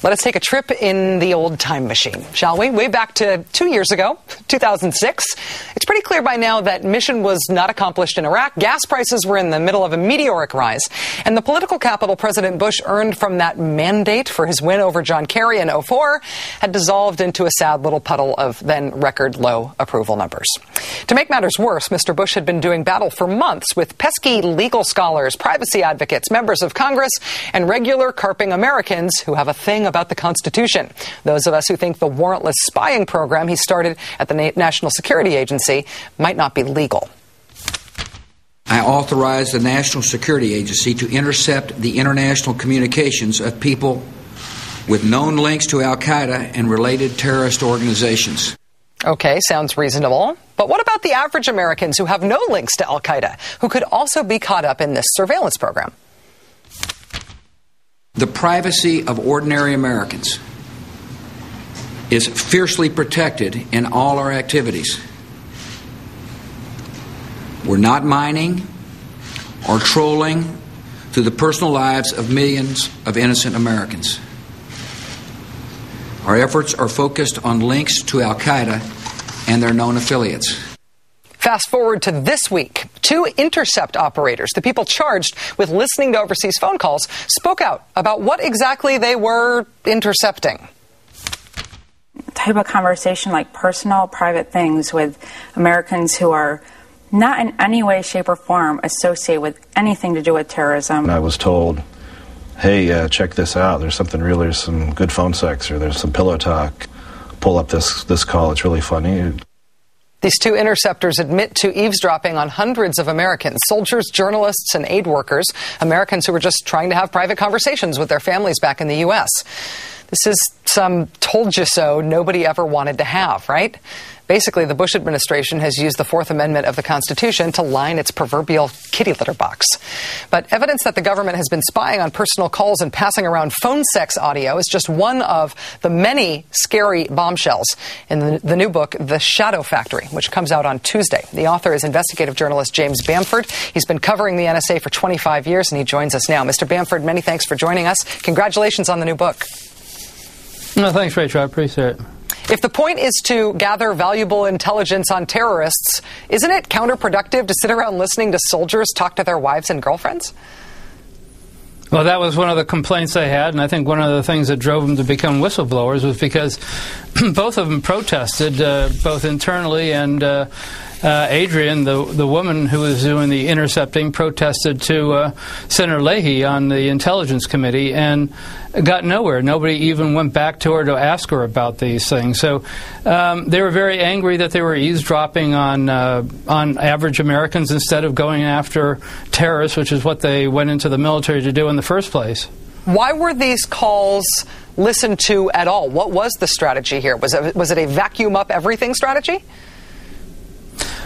Let us take a trip in the old time machine, shall we? Way back to 2 years ago, 2006. It's pretty clear by now that mission was not accomplished in Iraq. Gas prices were in the middle of a meteoric rise. And the political capital President Bush earned from that mandate for his win over John Kerry in 2004 had dissolved into a sad little puddle of then record low approval numbers. To make matters worse, Mr. Bush had been doing battle for months with pesky legal scholars, privacy advocates, members of Congress, and regular carping Americans who have a thing about the Constitution. Those of us who think the warrantless spying program he started at the National Security Agency might not be legal. I authorized the National Security Agency to intercept the international communications of people with known links to al-Qaeda and related terrorist organizations. Okay, sounds reasonable. But what about the average Americans who have no links to al-Qaeda, who could also be caught up in this surveillance program? The privacy of ordinary Americans is fiercely protected in all our activities. We're not mining or trolling through the personal lives of millions of innocent Americans. Our efforts are focused on links to al-Qaeda and their known affiliates. Fast forward to this week. 2 intercept operators, the people charged with listening to overseas phone calls, spoke out about what exactly they were intercepting. Type of conversation like personal, private things with Americans who are not in any way, shape, or form associated with anything to do with terrorism. I was told, hey, check this out. There's some good phone sex, or there's some pillow talk. Pull up this call. It's really funny. These 2 interceptors admit to eavesdropping on hundreds of Americans, soldiers, journalists, and aid workers, Americans who were just trying to have private conversations with their families back in the U.S. This is some told-you-so nobody ever wanted to have, right? Basically, the Bush administration has used the Fourth Amendment of the Constitution to line its proverbial kitty litter box. But evidence that the government has been spying on personal calls and passing around phone sex audio is just one of the many scary bombshells in the new book, The Shadow Factory, which comes out on Tuesday. The author is investigative journalist James Bamford. He's been covering the NSA for 25 years, and he joins us now. Mr. Bamford, many thanks for joining us. Congratulations on the new book. No, thanks, Rachel. I appreciate it. If the point is to gather valuable intelligence on terrorists, isn't it counterproductive to sit around listening to soldiers talk to their wives and girlfriends? Well, that was one of the complaints they had, and I think one of the things that drove them to become whistleblowers was because both of them protested, both internally, and Adrian, the woman who was doing the intercepting, protested to Senator Leahy on the Intelligence Committee and got nowhere. Nobody even went back to her to ask her about these things. So they were very angry that they were eavesdropping on average Americans instead of going after terrorists, which is what they went into the military to do in the first place. Why were these calls listened to at all? What was the strategy here? Was it a vacuum up everything strategy?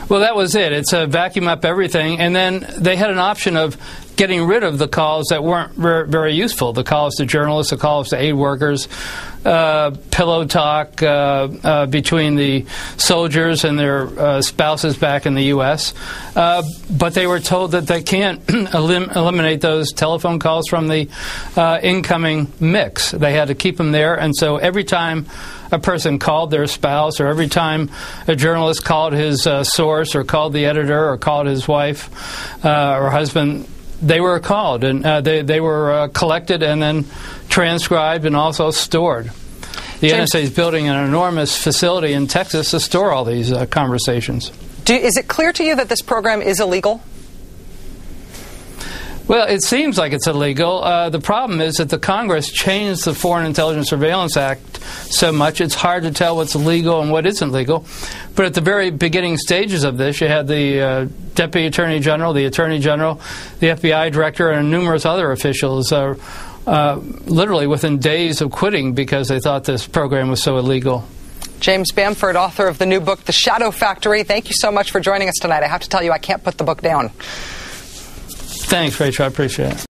Well, that was it. It's a vacuum up everything. And then they had an option of getting rid of the calls that weren't very useful, the calls to journalists, the calls to aid workers, pillow talk between the soldiers and their spouses back in the U.S. But they were told that they can't eliminate those telephone calls from the incoming mix. They had to keep them there. And so every time a person called their spouse, or every time a journalist called his source, or called the editor, or called his wife or husband, they were called, and they were collected and then transcribed and also stored. The NSA is building an enormous facility in Texas to store all these conversations. Is it clear to you that this program is illegal? Well, it seems like it's illegal. The problem is that the Congress changed the Foreign Intelligence Surveillance Act so much, it's hard to tell what's legal and what isn't legal. But at the very beginning stages of this, you had the Deputy Attorney General, the Attorney General, the FBI Director, and numerous other officials literally within days of quitting because they thought this program was so illegal. James Bamford, author of the new book, The Shadow Factory, thank you so much for joining us tonight. I have to tell you, I can't put the book down. Thanks, Rachel. I appreciate it.